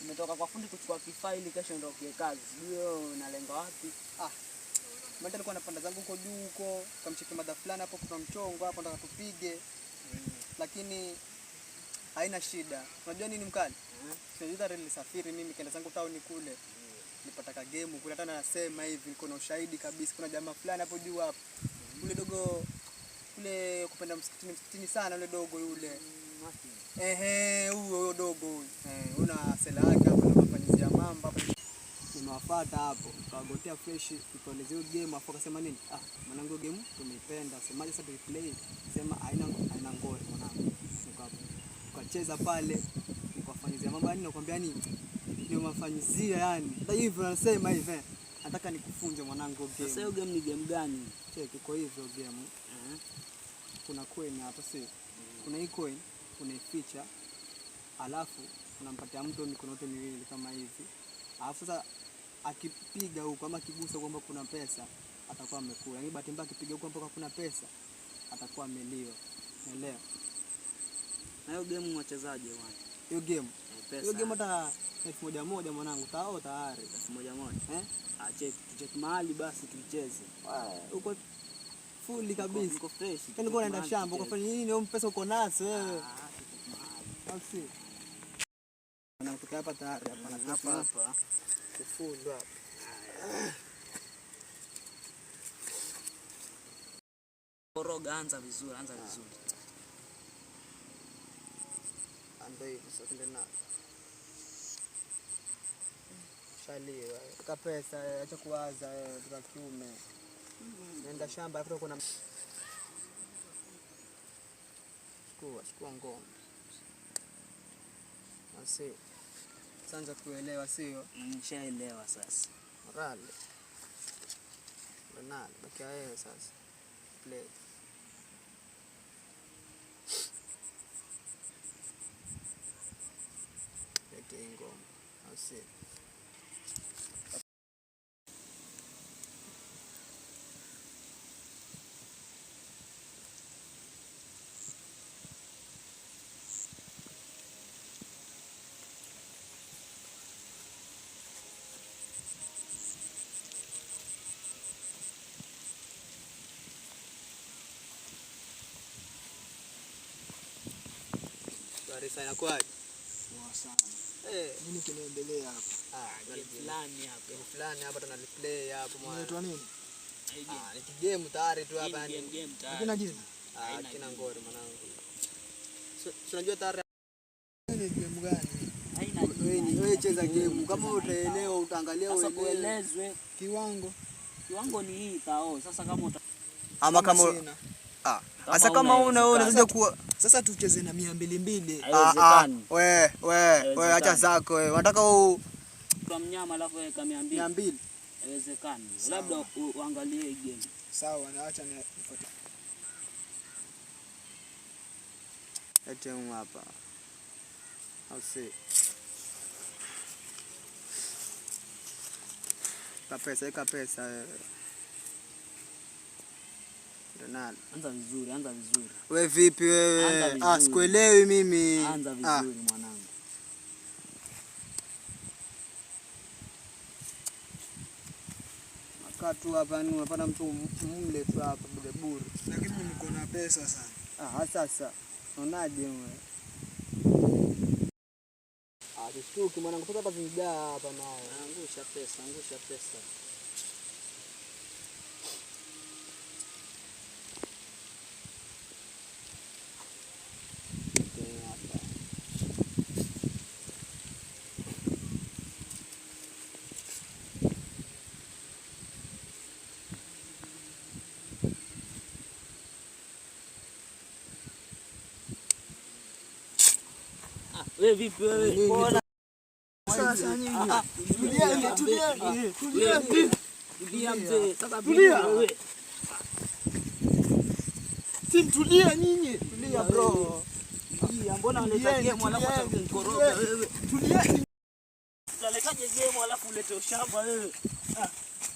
Nimetoka kwa fundi kuchukua kifaa ili kesho ndokie kazi. Hiyo nalenga wapi? Mimi nilikuwa napanda zangu huko juu huko, kamcheki madha fulani hapo kuna mchongo hapo nataka tupige. Lakini haina shida. Unajua nini mkali? Sasa nilisafiri mimi kaenda zangu town kule. Nilipata ka game kule, hata nasema hivi niko na ushahidi kabisa. Kuna jamaa fulani hapo juu hapo. Ule dogo kule kupenda msikitini sana ule dogo yule. Huyo dogo huyo. Una sela yake hapo na kufanyia mambo hapo. Nimewafuata hapo, kagotea fresh tukaelezea game afu akasema nini? Mwanangu game tumeipenda. Semaje sasa tuiplay? Sema haina ngori mwanangu. Tukacheza pale, nikafanyia mambo yani nakwambia nini? Ndio mafanyizia yani. Hata hivyo nasema hivi. Nataka nikufunze mwanangu game. Sasa hiyo game ni game gani? Cheki kwa hivyo game. Kuna coin hapa sasa. Kuna hii coin, kuna feature. Alafu unampatia mtu mikono yote miwili kama hivi. Alafu sasa akipiga huko ama akigusa kwamba kuna pesa atakuwa amekula. Yaani bahati mbaya akipiga huko mpaka kuna pesa atakuwa ameliwa. Unaelewa? Na hiyo game mwachezaje bwana? Hiyo game. Pesa. Hiyo game hata 1000 mwanangu tayari 1000. Check mahali basi tuicheze. Uko fully kabisa. Uko fresh. Yaani uko naenda shamba ukafanya nini? Hiyo pesa uko nazo wewe. Basi. Anatoka hapa tayari hapa. Kufunga hapa. Koroga, anza vizuri. Anza hivi sasa ndio na. Shaliwa. Ka pesa acha kuwaza kwa kiume. Nenda shamba hapo kuna chukua ngoma. Basi. Sasa kuelewa sio? Nishaelewa sasa. Rale. Bana, bakia wewe sasa. Play. Lete ngoma. Basi. Taarifa inakuaje? Poa sana. Nini kinaendelea hapa? Game fulani hapa tuna replay hapo mwana. Inaitwa nini? Ni game tayari tu hapa yani. Game tayari. Hakuna jina? Kina ngori mwanangu. Unajua tayari ni game gani? Wewe cheza game kama utaelewa utaangalia wewe. Sasa kuelezwe kiwango ni hii tao. Sasa kama ama kama sasa kama unaweza kuwa sasa tucheze na 200. Wewe acha zako wewe. Unataka kwa mnyama alafu weka 200. Haiwezekani. Labda uangalie game. Sawa, naacha nifuate. Ete hapa. Au si. Eka pesa wewe. Anza vizuri. Wewe vipi wewe? Sikuelewi mimi. Anza vizuri mwanangu. Makatu hapa ni unapata mtu mle tu hapa bure. Lakini niko na pesa sana. Sasa. Unaje wewe? Tushtuki mwanangu kutoka hapa vijaa hapa naye. Angusha pesa. Wewe vipi wewe? Bora. Sasa nyinyi. Tulia mzee. Sasa tulia wewe. Simtulia nyinyi. Tulia bro. Mbona unaleta game alafu utakoroga wewe? Tulia. Unaletaje game alafu ulete ushamba wewe?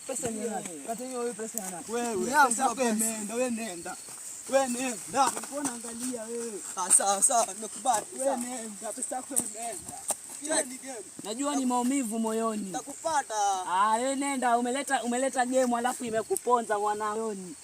Pesa ni nani? Kata hiyo pesa yana. Wewe pesa yako imeenda, wewe nenda. Wewe nenda. Mbona angalia wewe? Sawa, nimekubali. Wewe nenda, pesa yako nenda. Najua ni maumivu moyoni. Nitakupata. Wewe nenda, umeleta game alafu imekuponza mwanangu.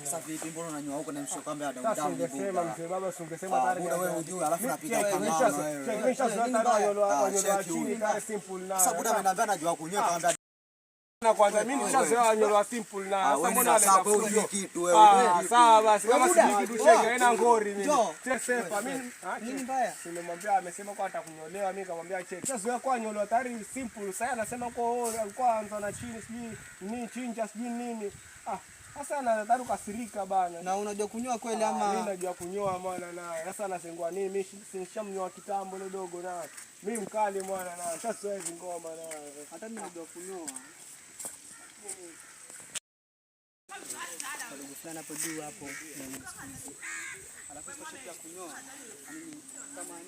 Sasa vipi, mbona unanywa huko na msho kwamba ada Sasa ungesema mzee baba, ungesema tayari muda wewe unajua, alafu napiga kama wewe. Nimesha zoea chini kale simple na. sasa muda amenambia anajua kunywa kwamba na kwanza mimi nishazoea nyolo simple na sasa mbona sasa anaenda wewe ni kitu wewe. Sawa basi kama si kitu chenge haina ngori mimi. Sefa mimi nini mbaya? Nimemwambia amesema kwa atakunyolewa mimi nikamwambia check. Sasa kwa nyolo tayari simple sasa anasema kwa anza na chini sijui nini chinja sijui nini. Sasa nadhani ukasirika bana. Na unajua kunyoa kweli ama? Mimi najua kunyoa mwana naye. Sasa anasengwa nini? Mimi nishamnyoa kitambo ile dogo naye. Mimi mkali mwana naye. Sasa siwezi ngoma naye. Hata mimi najua kunyoa. Ndugu fulani hapo juu hapo na msikilizaji. Alafu sasa pia kunyoa. Kama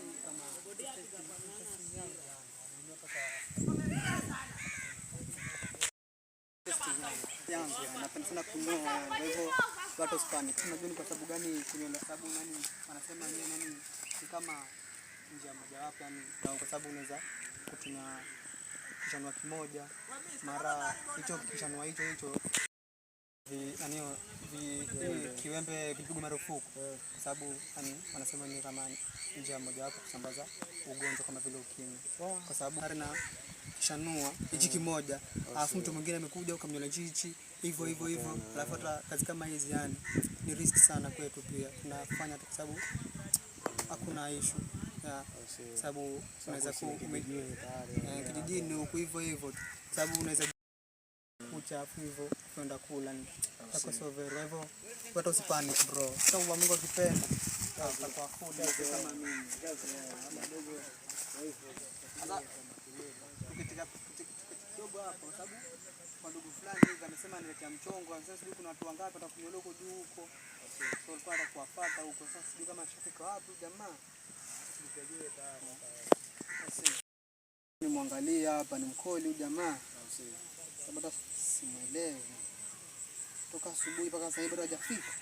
yangu napenda sana kunyoa, kwa hivyo watu wasipani. Unajua ni kwa sababu gani kunyoa? Sababu nani wanasema nini ni kama njia mojawapo, yani kwa sababu unaweza kutumia kishanua kimoja mara hicho kishanua hicho kiwembe vipigwe marufuku, kwa sababu wanasema ni kama njia mojawapo kusambaza ugonjwa kama vile ukimwi, kwa sababu harina kishanua hichi kimoja alafu mtu mwingine amekuja ukamnyola hichi hivyo, alafu hata kazi kama hizi yani ni risk sana kwetu. Pia tunafanya kwa sababu hakuna issue ya sababu unaweza kijijini huko hivyo, sababu unaweza uchafu hivyo kwenda kula ni tako so very hivyo. Watu usipani bro, sababu Mungu akipenda atakuwa food kama mimi kidogo hapo, sababu kwa ndugu fulani hivi amesema niletea mchongo. Sasa sijui kuna watu wangapi watakunyola huko juu huko, so alikuwa atakuwafuata huko. Sasa sijui kama ashafika wapi jamaa, sijui tayari. Ni muangalia hapa, ni mkoli huyu jamaa, sababu hata simuelewi toka asubuhi mpaka sasa hivi bado hajafika.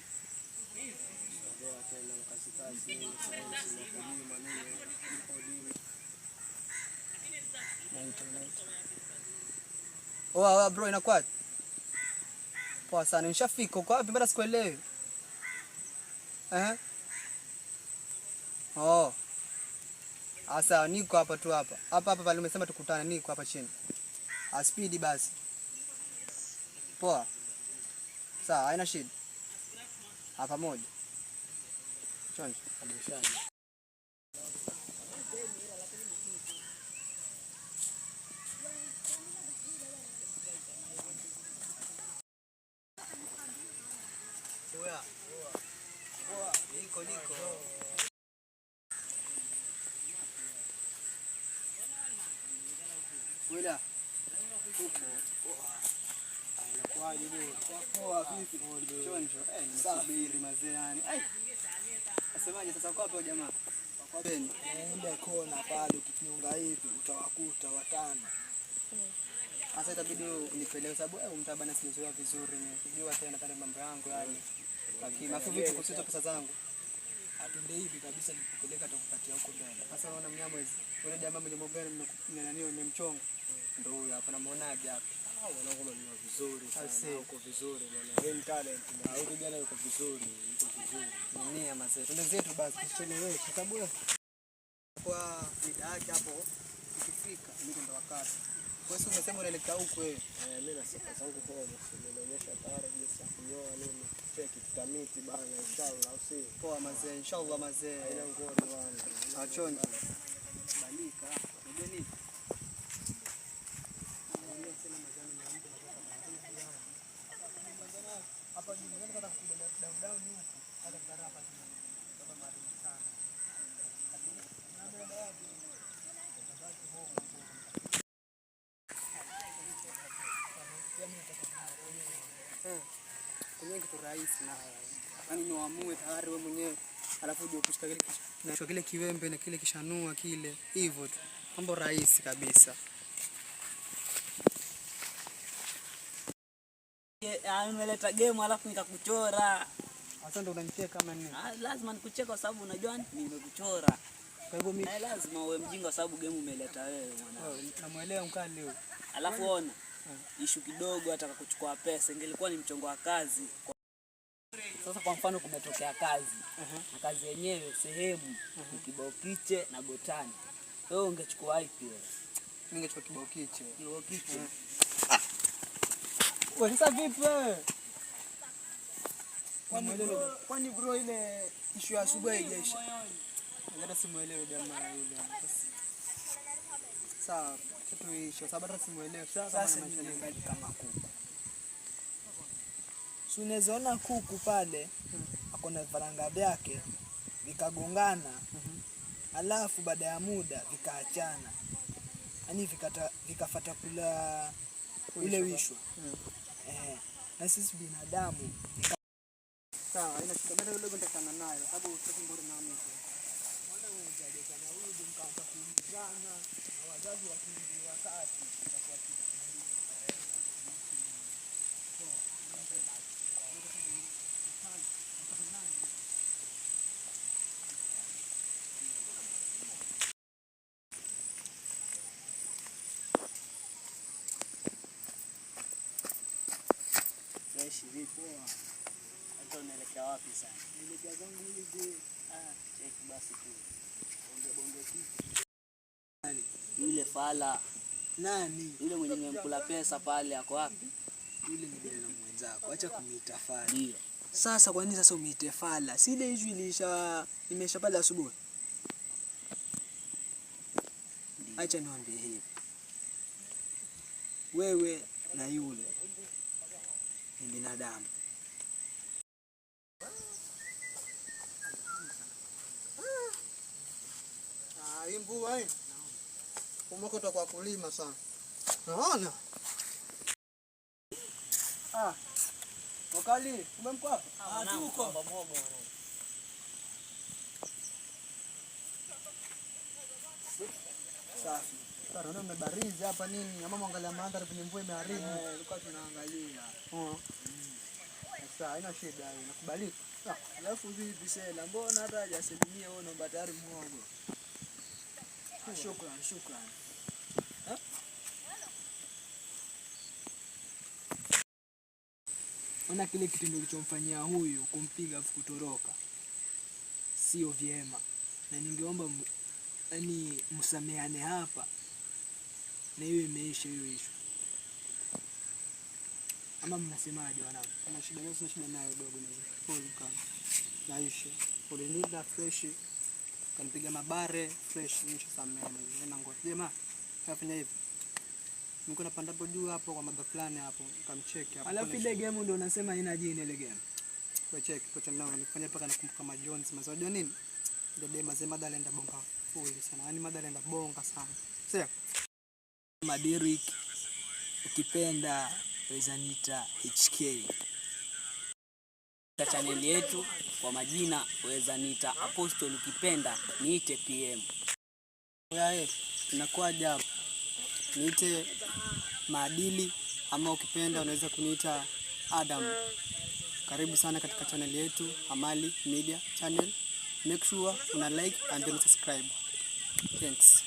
Oh bro, inakuaje? Poa sana, nishafika. Uko wapi? Bado sikuelewi. Oh. Asa niko hapa tu hapa pale umesema tukutane, niko hapa chini. Speed basi. Poa. Sawa, haina shida. Hapa moja. Chonjo. Kabishani. Niko. Wila. Anakuaje bro? Poa vipi? Chonjo. Nisubiri mazee yani. Asemaje sasa kwa hapo jamaa? Kwa peni. Nenda kona pale ukinyonga hivi utawakuta watano. Sasa itabidi unipeleke sababu mtabana sizoea vizuri mimi. Sijui tena pale mambo yangu yani. Lakini afu vipi kusizo pesa zangu? Atende hivi kabisa nikupeleka atakupatia huko mbele. Sasa unaona Mnyamwezi, yule jamaa mwenye mbele nimemchonga. Ndio huyo hapa namuonaje hapa. Wanaona ni vizuri sana, uko vizuri bwana. Wewe talent na huyo kijana yuko vizuri. Nini ama sasa? Twende zetu basi tusichelewe kwa sababu kwa mida yake hapo ikifika ndio ndo wakati. Wewe si umesema unaelekea huko wewe? Mimi na sifa zangu kwa nimeonyesha tayari jinsi ya kunyoa nini. Cheki tutamiti bana inshallah au si? Poa mazee, inshallah mazee. Haina ngori bwana. Achonja. Balika. Unajua nini? Hapa juu nani kata kubeba down huko. Hata kama hapa juu. Kama maadili sana. Lakini na mbele yake kwenye kitu rahisi na yani ni uamue tayari wewe mwenyewe, alafu uje kushika kile kiwembe na kile kishanua kile hivyo tu. Mambo rahisi kabisa. Nimeleta game alafu nikakuchora. Sasa ndio unanicheka kama nini? Lazima nikucheke kwa sababu unajua nimekuchora. Kwa hivyo mimi lazima uwe mjinga kwa sababu game umeleta wewe mwanangu. Namuelewa mkali leo. Alafu ona issue kidogo hata kuchukua pesa ingelikuwa ni mchongo wa kazi. Sasa kwa mfano kumetokea kazi. Na kazi yenyewe sehemu ni kibao kiche na botani. Wewe ungechukua ipi wewe? Ningechukua kibao kiche. Kibao kiche. Wewe sasa vipi wewe? Kwani bro ile issue ya asubuhi haijaisha? Hata simuelewi jamaa yule. Sawa, kitu hicho sababu hata simuelewi. Sasa ni kama kuku. Si unaziona kuku pale akona vifaranga vyake vikagongana, alafu baada ya muda vikaachana, yaani vikafuata kula ule wishwa. Na sisi binadamu sawa, ina shida bado yule nitakana nayo sababu sisi mbona na mimi. Mbona unajaje kama huyu mkaanza kuulizana na wazazi wakiingia wakati itakuwa kitu. Poa. Hata unaelekea wapi sasa? Nielekea zangu hivi. Cheki basi tu. Bonge kitu. Yule fala. Nani? Yule mwenye nimemkula pesa pale ako wapi? Yule ni bila mwenzako. Acha kumuita fala. Ndio. Sasa kwa nini sasa umiite fala? Si ile issue imesha pale asubuhi. Acha niwaambie hivi. Wewe na yule ni binadamu. Hii mvua hii. Kumoko toka kulima sana. Naona. Wakali, umemko hapa? Tuko baba mwogo. Safi. Sasa ndio umebarizi hapa nini? Ama mwangalia mandhari kwenye mvua imeharibu. Tulikuwa tunaangalia. Sasa haina shida, inakubalika. Alafu vipi sela? Mbona hata hajasalimia wewe naomba tayari mwogo? Shukrani. Ona kile kitendo kilichomfanyia huyu kumpiga afu kutoroka. Sio vyema. Na ningeomba yani msameane hapa. Na hiyo imeisha hiyo issue. Ama mnasemaje wanangu? Kuna shida gani? Sina shida nayo dogo na full kama. Naisha. Ulinida fresh. Kanipiga mabare fresh nishasamehe. Nina ngoja. Jamaa, nafanya hivi. Niko napanda hapo juu hapo kwa mada fulani hapo, nikamcheki hapo. Alafu ile game ndio unasema haina jina ile game. Kwa check kocha nao nifanya paka nakumbuka kama Jones mazao nini? Ndio dema zema dalenda bonga full sana. Yaani madalenda bonga sana. Sasa Madirik ukipenda weza nita HK. Channel yetu kwa majina weza nita Apostle, ukipenda niite PM. Wewe tunakuwa hapo. Niite Maadili ama ukipenda unaweza kuniita Adam. Karibu sana katika channel yetu Amali Media Channel. Make sure una like and then subscribe. Thanks.